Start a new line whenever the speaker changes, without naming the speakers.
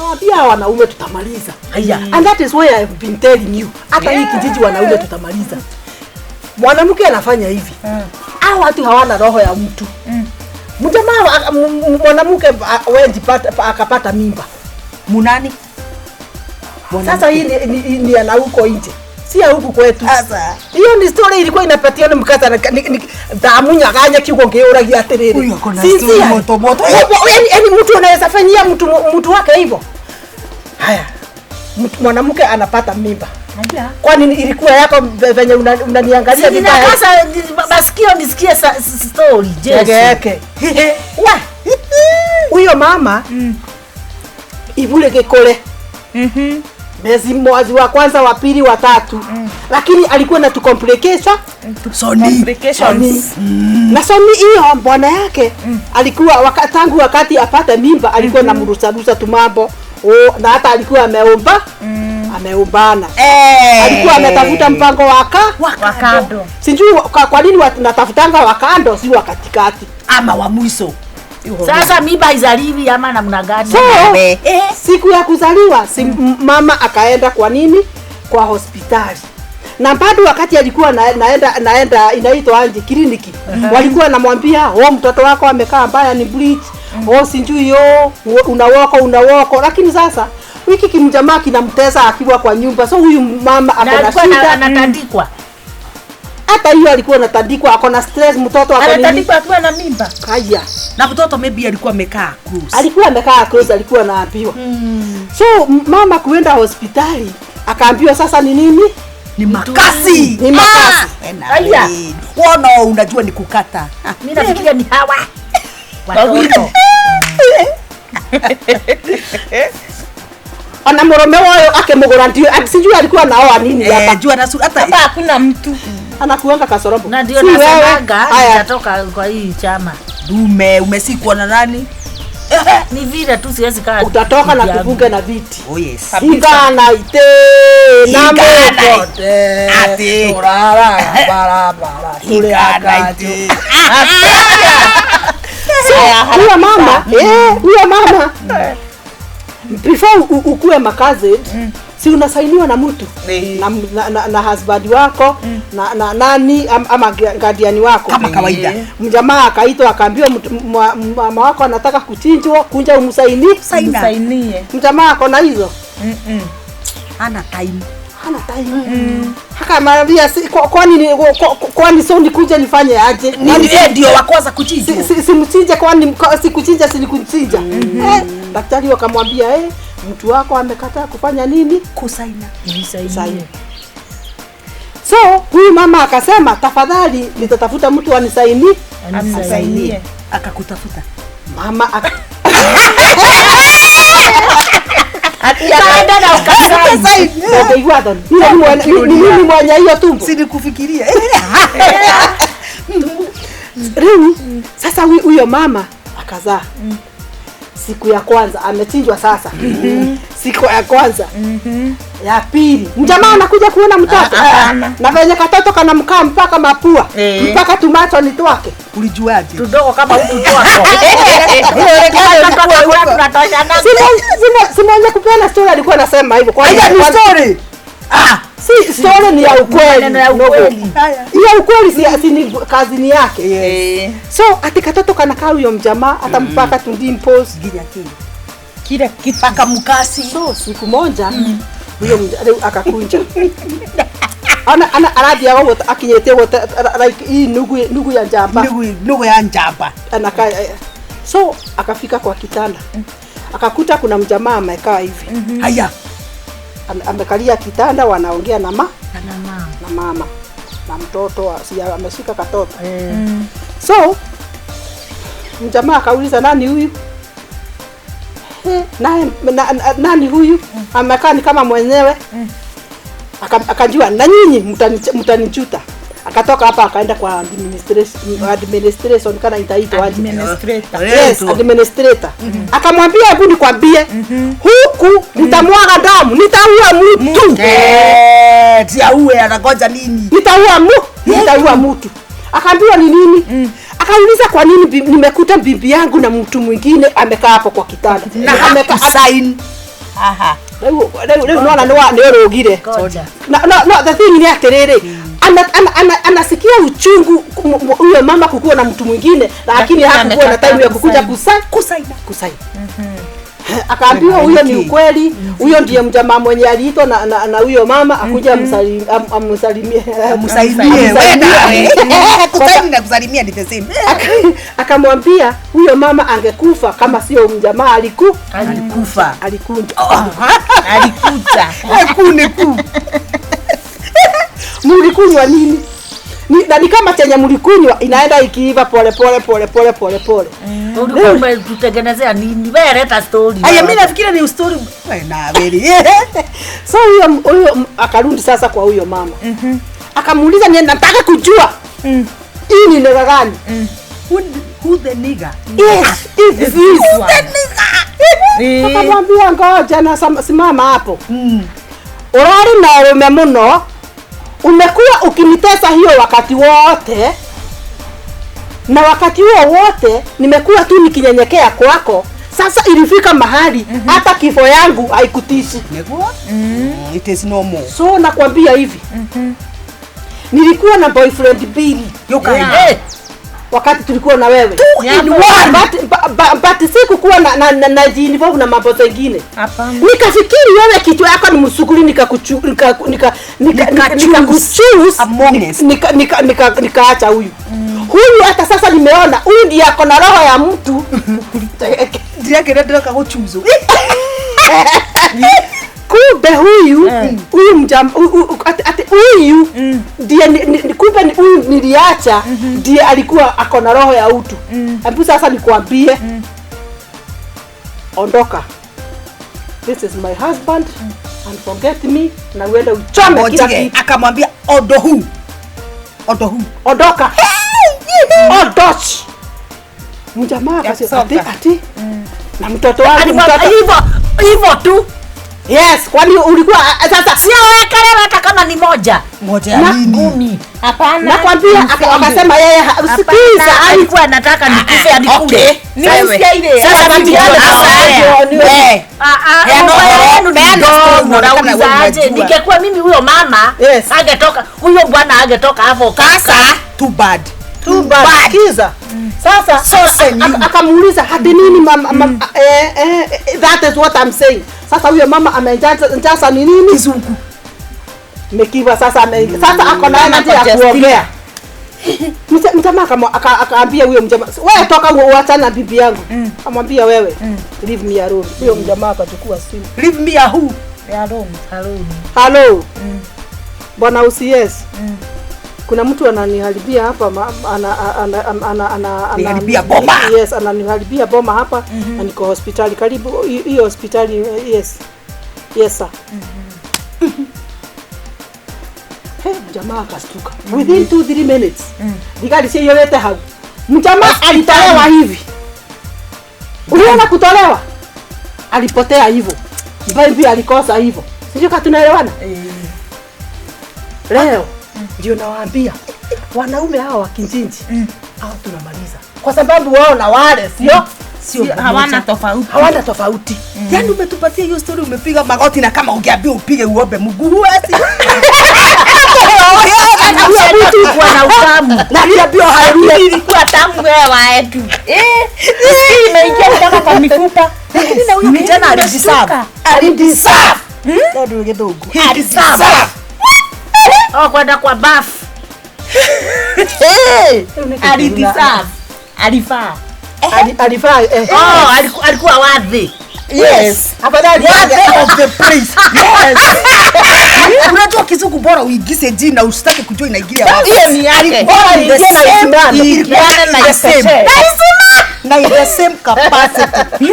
Nawaambia wanaume tutamaliza.
And
that is why I have been telling you. Hata hii kijiji wanaume tutamaliza. Mwanamke anafanya hivi. Hao watu hawana roho ya mtu. Mjamaa mwanamke akapata mimba.
Munani?
Sasa hii ni ana huko nje. Si ya huku kwetu. Sasa hiyo ni story ilikuwa inapatiana mkata damu nyaganya kiugo ngeuragia atiriri.
Sisi moto.
Yaani mtu anaweza fanyia mtu wake hivyo. Haya. Mwanamke anapata mimba. Kwani ilikuwa yako venye unaniangalia vibaya?
Sasa masikio nisikie story
yake. Huyo mama ivule gekole. Mwezi wa kwanza, wa pili, wa tatu. Lakini alikuwa na complications. Na Soni hiyo bwana yake alikuwa tangu wakati apata mimba alikuwa na mrusarusa tumambo. Na hata alikuwa ameombana. Alikuwa ametafuta mpango wa kando. Sijui kwa nini wanatafutanga wa kando si wa katikati
ama wa mwisho. Sasa mimba izaliwi ama namna gani?
Siku ya kuzaliwa mama akaenda kwa hospitali. Na bado wakati alikuwa naenda inaitwa anje kliniki. Walikuwa namwambia, mtoto wako amekaa mbaya ni bleach." Sijui unawoko. Lakini sasa wiki kimjamaa kinamtesa akiwa kwa nyumba. So huyu mama akona shida,
anatandikwa.
Hata hiyo alikuwa anatandikwa, akona stress, mtoto
anatandikwa akiwa na mimba.
Haya.
Na mtoto maybe alikuwa amekaa cruise.
Alikuwa anaambiwa. So mama kuenda hospitali akaambiwa sasa ni nini?
Ni makasi.
Haya.
Unajua ni kukata. Mimi nafikiria ni hawa. Watoto.
Ana murume wao akemugura ndio sijui alikuwa naoa nini hapa.
Jua na hata hakuna mtu.
Anakuanga kasorobo.
Na ndio nasemaga nitatoka kwa hii chama. Dume umesikwa na nani? Ni vile tu siwezi kaa.
Utatoka na kufunga na viti.
Yes.
Ingana ite na mote.
Ati.
Torara barabara. Kule akati. Huyo mama before ukue makazi si unasainiwa na mtu na husband wako na nani ama guardian wako
kama kawaida.
Mjamaa akaitwa akaambiwa mama wako anataka kuchinjwa, kunja umsainie. Mjamaa ako na hizo
hana time.
Haka marabia kwani so nikuje nifanye aje?
Ndio wakoza kuchinja.
Simchinje kwani sikuchinja silikuchinja. Daktari wakamwambia mtu wako amekataa kufanya nini? Kusaini. So huyu mama akasema tafadhali nitatafuta mtu anisainie.
Akakutafuta.
Mama
akaenda na ukasaini.
Mimi mwenye hiyo tumbo.
Silikufikiria.
Sasa huyo mama akazaa. Siku ya kwanza amechinjwa sasa. Siku ya kwanza. Ya pili. Mjamaa anakuja kuona mtoto. Na venye katoto kana mkaa mpaka mapua. Mpaka tumacho ni twake.
Ulijuaje? Tudogo kama huku twako.
Simonye kupeana story alikuwa anasema hivyo.
Kwa hiyo ni story.
Si story ni ya ukweli. Ya ukweli si ni kazi ni yake. So ati katoto kana kaa huyo mjamaa hata mpaka tundimpos kila
kipaka mkasi.
So siku moja huyo akakunja. Anadia wao akinyete wote like hii nugu ya njamba.
Nugu ya njamba.
Anakaa so akafika kwa kitanda. Akakuta kuna mjamaa amekaa hivi.
Haya.
Amekalia kitanda wanaongea na mama na mtoto ameshika katoto. So mjamaa akauliza nani huyu? Nani huyu? Amekaa ni kama mwenyewe. Akajua na nyinyi mtanichuta. Akatoka hapa akaenda kwa administration kana itaitwa
administrator.
Yes, administrator. Akamwambia hebu nikwambie huku nitamwaga damu, nitaua mtu.
Tiaue anagoja nini?
Nitaua mtu. Akaambiwa ni nini? Akauliza kwa nini nimekuta bibi yangu na mtu mwingine amekaa hapo kwa kitanda.
Na amekaa sign. Aha.
Leo unaona ni urugire. No, the thing ni atiriri. Anasikia uchungu huyo mama kukuwa na mtu mwingine, lakini hakukuwa na time ya kukuja kusai. Akaambiwa huyo ni ukweli, huyo ndiye mjamaa mwenye aliitwa na huyo mama akuja amsalimie.
Kusai na kusalimia ni the same.
Akamwambia huyo mama angekufa kama sio mjamaa
Alikufa.
Alikunja. Mlikunywa nini? Ni kama chenye mlikunywa inaenda ikiiva pole.
Ulikuwa tutengenezea nini? Wewe leta story.
Haya, mimi nafikiri ni story na very.
So huyo akarudi sasa kwa huyo mama. Akamuuliza nataka kujua. Hii ni nega gani?
Who the nigga?
Yes, it is who the nigga. Akamwambia ngoja na simama hapo. Urari na rume muno. Umekuwa ukinitesa hiyo wakati wote, na wakati huo wote nimekuwa tu nikinyenyekea kwako. Sasa ilifika mahali hata kifo yangu haikutishi.
It is normal.
So nakwambia hivi, nilikuwa na boyfriend Billy wakati tulikuwa na wewe, but sikukuwa na involve na mambo mengine. Nikafikiri wewe kitu yako ni msukuli, nikaacha huyu. Hata sasa nimeona huyu ndiye ako na roho ya mtu.
Ndiye ndio kagochuzo.
Kumbe huyu ndiye kumbe huyu niliacha ndiye alikuwa ako na roho ya utu. Hebu sasa nikwambie, ondoka. This is my husband and forget me, na uende uchome kila kitu.
Akamwambia ondoka.
Ondoch. Mjamaa akasema ati na mtoto wangu
hivyo tu.
Yes, kwani ulikuwa sasa
sio wewe karara hata kama ni moja
ya nini?
Hapana.
Nakwambia akasema yeye sikiza
alikuwa anataka nikufe adikuje.
Nimesikia ile.
Sasa ningekuwa mimi huyo mama angetoka, huyo bwana angetoka hapo kasa.
Too bad.
Kiza. Sasa akamuuliza hadi nini mama, that is what I'm saying. Sasa huyo mama amejaza ni nini?
Kizungu.
Mekiwa sasa ako na energy ya kuongea. Mjamaa akaambia huyo mjamaa, wewe toka uachana na bibi yangu. Amwambia wewe, leave me alone. Huyo mjamaa akachukua simu.
Leave me alone.
Hello. Bwana usies. Kuna mtu ananiharibia hapa,
ananiharibia boma.
Yes, ananiharibia boma hapa, na niko hospitali karibu hiyo hospitali. Yes sir. Jamaa akastuka within 2-3 minutes. Digari sio yote hau. Mjamaa alitolewa hivi. Uliona kutolewa? Alipotea hivyo. Bibi alikosa hivyo. Sio kama tunaelewana? Leo ndio nawaambia wanaume hawa wa Kinjinji hao tunamaliza, kwa sababu wao na wale sio
hawana
tofauti.
Yaani umetupatia hiyo story, umepiga magoti, na kama ungeambia upige uombe mguu ati
mtu kwa na utamu
na niambia haruia
ilikuwa tamu wewe waetu imeingia mpaka kwa mifupa,
lakini na huyo kijana alideserve ndio kidogo
kwenda kwa bath. Alifaa. Alikuwa wadhi.
Yes. Afadhali of the place. Yes. Unajua kizungu bora uigize jina usitake kujua inaingia wapi.
Hiyo ni yake.
Bora ingie na isimame.
Na the same
capacity.